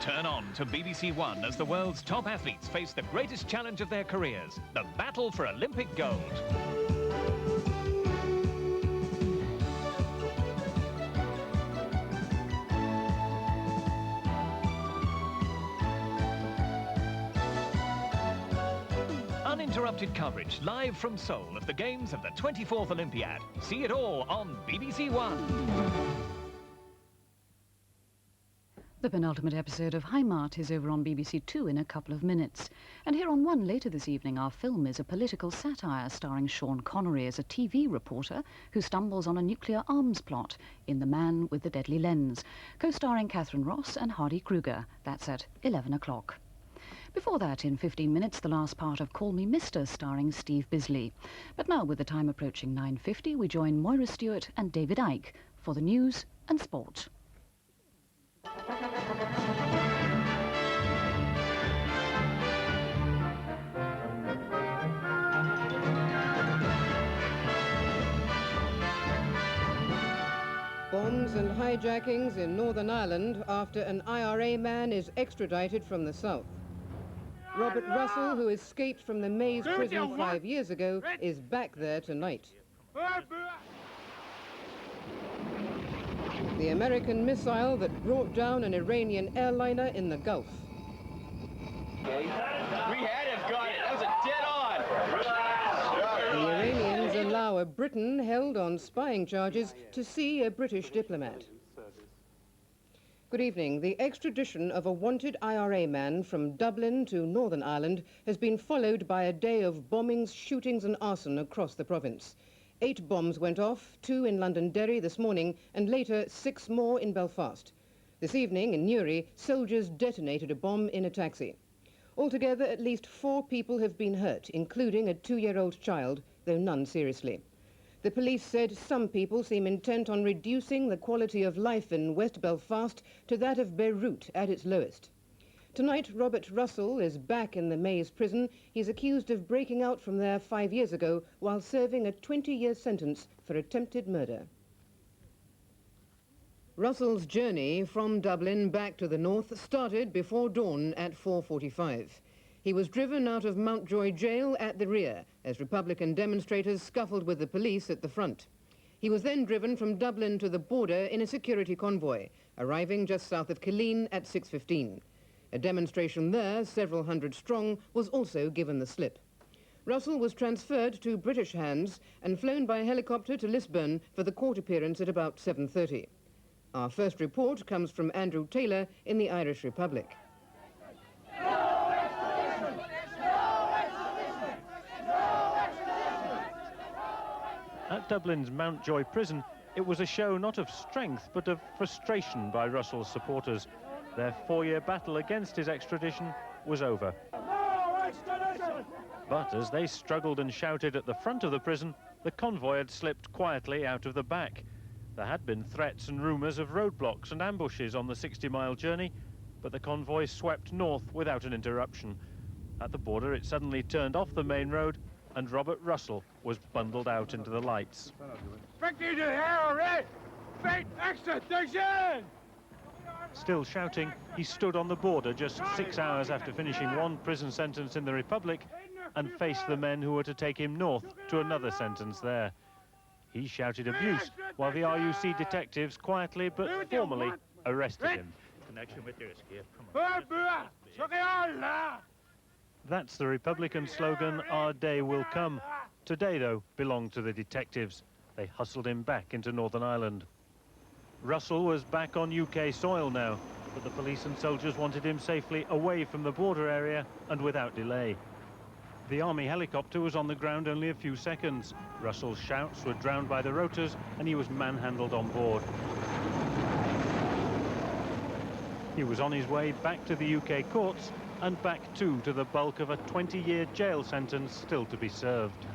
Turn on to BBC One as the world's top athletes face the greatest challenge of their careers, the battle for Olympic gold. Uninterrupted coverage live from Seoul of the games of the 24th Olympiad. See it all on BBC One. The penultimate episode of Heimat is over on BBC Two in a couple of minutes. And here on One later this evening, our film is a political satire starring Sean Connery as a TV reporter who stumbles on a nuclear arms plot in The Man with the Deadly Lens, co-starring Catherine Ross and Hardy Kruger. That's at 11 o'clock. Before that, in 15 minutes, the last part of Call Me Mister, starring Steve Bisley. But now, with the time approaching 9:50, we join Moira Stewart and David Icke for the news and sport. Bombs and hijackings in Northern Ireland after an IRA man is extradited from the south. Robert Russell, who escaped from the Maze prison 5 years ago, is back there tonight. The American missile that brought down an Iranian airliner in the Gulf. We had him, got it. That was a dead on. The Iranians allow a Briton held on spying charges to see a British diplomat. Good evening. The extradition of a wanted IRA man from Dublin to Northern Ireland has been followed by a day of bombings, shootings and arson across the province. 8 bombs went off, 2 in Londonderry this morning, and later 6 more in Belfast. This evening in Newry, soldiers detonated a bomb in a taxi. Altogether, at least 4 people have been hurt, including a 2-year-old child, though none seriously. The police said some people seem intent on reducing the quality of life in West Belfast to that of Beirut at its lowest. Tonight, Robert Russell is back in the Maze prison. He's accused of breaking out from there 5 years ago while serving a 20-year sentence for attempted murder. Russell's journey from Dublin back to the north started before dawn at 4:45. He was driven out of Mountjoy jail at the rear as Republican demonstrators scuffled with the police at the front. He was then driven from Dublin to the border in a security convoy, arriving just south of Killeen at 6:15. A demonstration there, several hundred strong, was also given the slip. Russell was transferred to British hands and flown by helicopter to Lisburn for the court appearance at about 7:30. Our first report comes from Andrew Taylor in the Irish Republic. At Dublin's Mountjoy prison, it was a show not of strength but of frustration by Russell's supporters. Their 4-year battle against his extradition was over. But as they struggled and shouted at the front of the prison, the convoy had slipped quietly out of the back. There had been threats and rumours of roadblocks and ambushes on the 60-mile journey, but the convoy swept north without an interruption. At the border, it suddenly turned off the main road, and Robert Russell was bundled out into the lights. Still shouting, he stood on the border just 6 hours after finishing one prison sentence in the Republic and faced the men who were to take him north to another sentence there. He shouted abuse while the RUC detectives quietly but formally arrested him. Connection with your escape. Come on. That's the Republican slogan, "Our day will come." Today, though, belonged to the detectives. They hustled him back into Northern Ireland. Russell was back on UK soil now, but the police and soldiers wanted him safely away from the border area and without delay. The army helicopter was on the ground only a few seconds. Russell's shouts were drowned by the rotors and he was manhandled on board. He was on his way back to the UK courts and back too to the bulk of a 20-year jail sentence still to be served.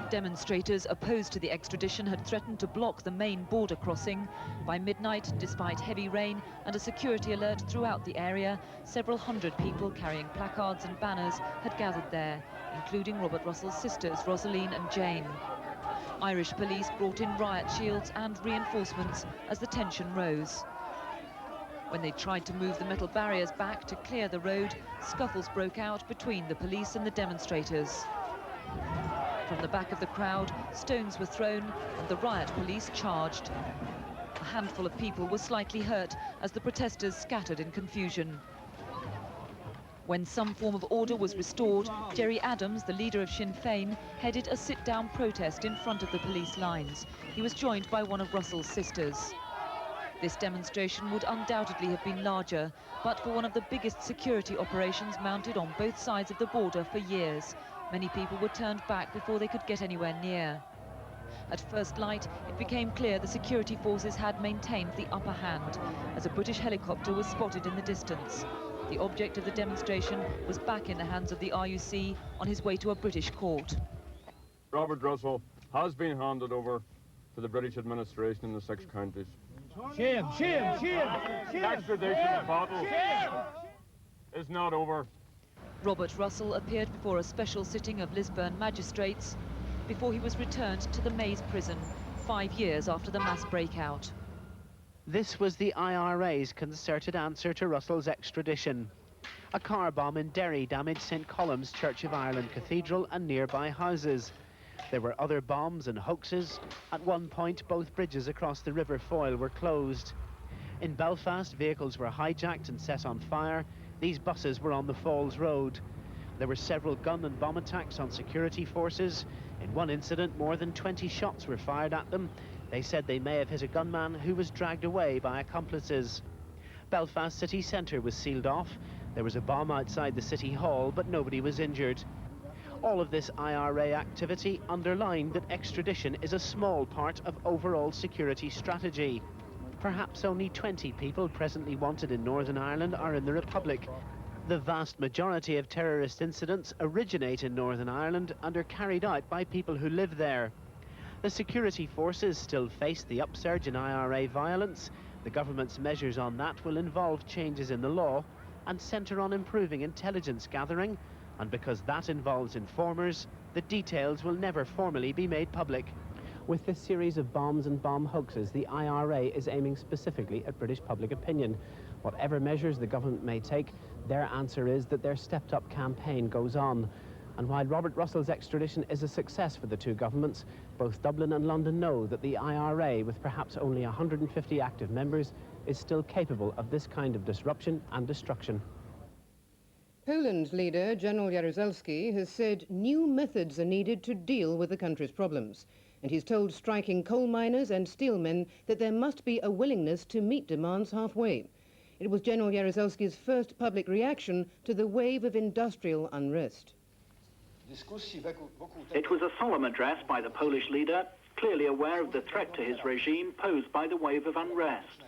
Demonstrators opposed to the extradition had threatened to block the main border crossing. By midnight, despite heavy rain and a security alert throughout the area, several hundred people carrying placards and banners had gathered there, including Robert Russell's sisters, Rosaline and Jane. Irish police brought in riot shields and reinforcements as the tension rose. When they tried to move the metal barriers back to clear the road, scuffles broke out between the police and the demonstrators. From the back of the crowd, stones were thrown and the riot police charged. A handful of people were slightly hurt as the protesters scattered in confusion. When some form of order was restored, Gerry Adams, the leader of Sinn Féin, headed a sit-down protest in front of the police lines. He was joined by one of Russell's sisters. This demonstration would undoubtedly have been larger, but for one of the biggest security operations mounted on both sides of the border for years. Many people were turned back before they could get anywhere near. At first light, it became clear the security forces had maintained the upper hand, as a British helicopter was spotted in the distance. The object of the demonstration was back in the hands of the RUC on his way to a British court. Robert Russell has been handed over to the British administration in the 6 counties. Shame, shame, shame, shame. Extradition battle is not over. Robert Russell appeared before a special sitting of Lisburn magistrates before he was returned to the Maze prison 5 years after the mass breakout. This was the IRA's concerted answer to Russell's extradition. A car bomb in Derry damaged St Columb's Church of Ireland Cathedral and nearby houses. There were other bombs and hoaxes. At one point, both bridges across the River Foyle were closed. In Belfast, vehicles were hijacked and set on fire. These buses were on the Falls Road. There were several gun and bomb attacks on security forces. In one incident, more than 20 shots were fired at them. They said they may have hit a gunman who was dragged away by accomplices. Belfast city centre was sealed off. There was a bomb outside the city hall, but nobody was injured. All of this IRA activity underlined that extradition is a small part of overall security strategy. Perhaps only 20 people presently wanted in Northern Ireland are in the Republic. The vast majority of terrorist incidents originate in Northern Ireland and are carried out by people who live there. The security forces still face the upsurge in IRA violence. The government's measures on that will involve changes in the law and centre on improving intelligence gathering. And because that involves informers, the details will never formally be made public. With this series of bombs and bomb hoaxes, the IRA is aiming specifically at British public opinion. Whatever measures the government may take, their answer is that their stepped-up campaign goes on. And while Robert Russell's extradition is a success for the two governments, both Dublin and London know that the IRA, with perhaps only 150 active members, is still capable of this kind of disruption and destruction. Poland's leader, General Jaruzelski, has said new methods are needed to deal with the country's problems. And he's told striking coal miners and steelmen that there must be a willingness to meet demands halfway. It was General Jaruzelski's first public reaction to the wave of industrial unrest. It was a solemn address by the Polish leader, clearly aware of the threat to his regime posed by the wave of unrest.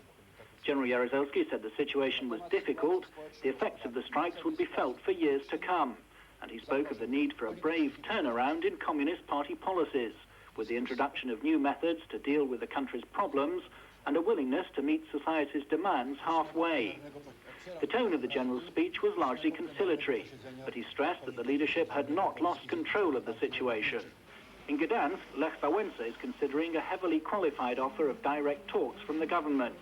General Jaruzelski said the situation was difficult, the effects of the strikes would be felt for years to come, and he spoke of the need for a brave turnaround in Communist Party policies, with the introduction of new methods to deal with the country's problems and a willingness to meet society's demands halfway. The tone of the General's speech was largely conciliatory, but he stressed that the leadership had not lost control of the situation. In Gdansk, Lech Wałęsa is considering a heavily qualified offer of direct talks from the government.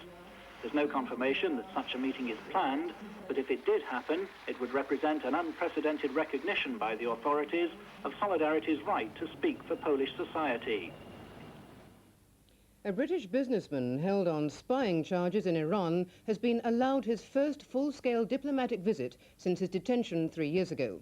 There's no confirmation that such a meeting is planned, but if it did happen, it would represent an unprecedented recognition by the authorities of Solidarity's right to speak for Polish society. A British businessman held on spying charges in Iran has been allowed his first full-scale diplomatic visit since his detention 3 years ago.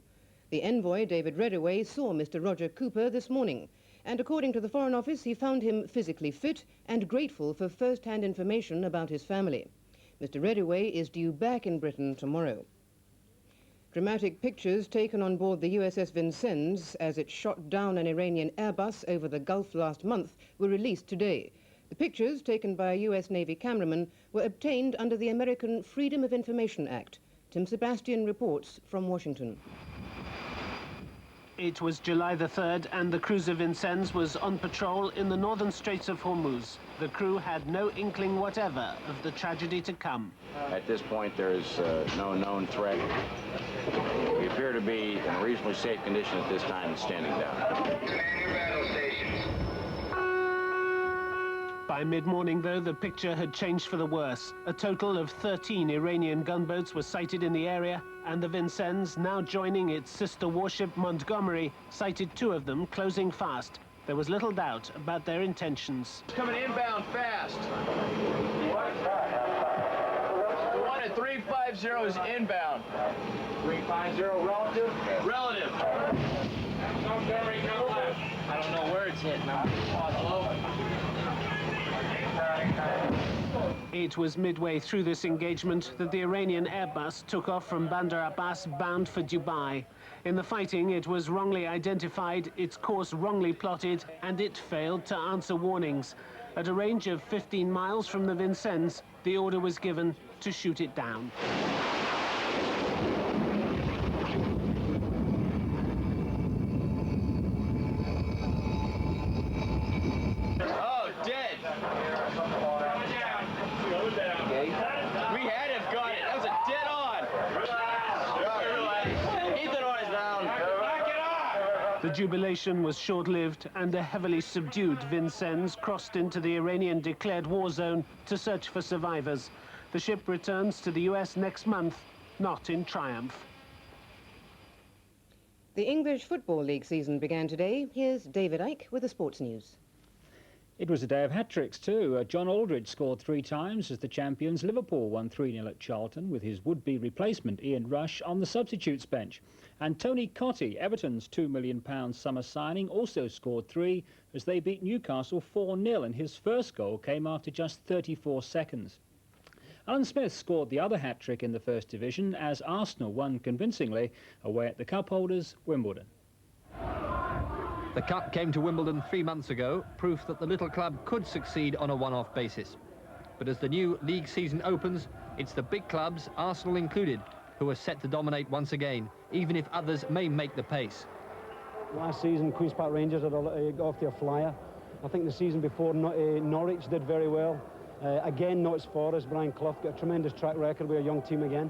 The envoy, David Reddaway, saw Mr. Roger Cooper this morning, and according to the Foreign Office, he found him physically fit and grateful for first-hand information about his family. Mr. Reddaway is due back in Britain tomorrow. Dramatic pictures taken on board the USS Vincennes as it shot down an Iranian Airbus over the Gulf last month were released today. The pictures, taken by a US Navy cameraman, were obtained under the American Freedom of Information Act. Tim Sebastian reports from Washington. It was July the 3rd and the cruiser Vincennes was on patrol in the northern Straits of Hormuz. The crew had no inkling whatever of the tragedy to come. At this point, there is no known threat. We appear to be in a reasonably safe condition at this time and standing down. By mid-morning, though, the picture had changed for the worse. A total of 13 Iranian gunboats were sighted in the area, and the Vincennes, now joining its sister warship Montgomery, sighted 2 of them closing fast. There was little doubt about their intentions. Coming inbound fast. The one at 350 is inbound. 350 relative? Relative. I don't know where it's hitting. It was midway through this engagement that the Iranian Airbus took off from Bandar Abbas bound for Dubai. In the fighting, it was wrongly identified, its course wrongly plotted, and it failed to answer warnings. At a range of 15 miles from the Vincennes, the order was given to shoot it down. The jubilation was short-lived, and a heavily subdued Vincennes crossed into the Iranian declared war zone to search for survivors. The ship returns to the US next month, not in triumph. The English Football League season began today. Here's David Icke with the sports news. It was a day of hat-tricks too. John Aldridge scored 3 times as the champions. Liverpool won 3-0 at Charlton with his would-be replacement Ian Rush on the substitutes bench. And Tony Cottee, Everton's £2 million summer signing, also scored 3 as they beat Newcastle 4-0, and his first goal came after just 34 seconds. Alan Smith scored the other hat-trick in the First Division as Arsenal won convincingly away at the cup holders Wimbledon. The cup came to Wimbledon 3 months ago, proof that the little club could succeed on a one-off basis. But as the new league season opens, it's the big clubs, Arsenal included, who are set to dominate once again, even if others may make the pace. Last season, Queen's Park Rangers got off to a flyer. I think the season before, Norwich did very well. Again, Notts Forest, Brian Clough got a tremendous track record with a young team again.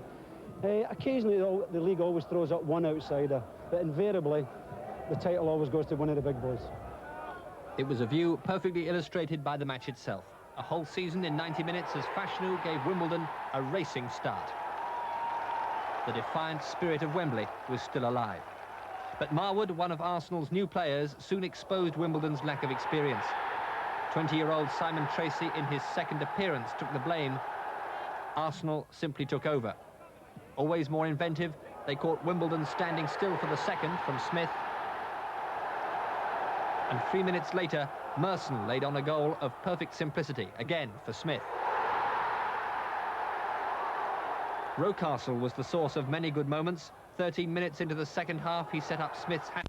Occasionally, the league always throws up one outsider, but invariably, the title always goes to one of the big boys. It was a view perfectly illustrated by the match itself. A whole season in 90 minutes as Fashanu gave Wimbledon a racing start. The defiant spirit of Wembley was still alive. But Marwood, one of Arsenal's new players, soon exposed Wimbledon's lack of experience. 20-year-old Simon Tracy, in his second appearance, took the blame. Arsenal simply took over. Always more inventive, they caught Wimbledon standing still for the second from Smith. And 3 minutes later, Merson laid on a goal of perfect simplicity, again for Smith. Rocastle was the source of many good moments. 13 minutes into the second half, he set up Smith's hat.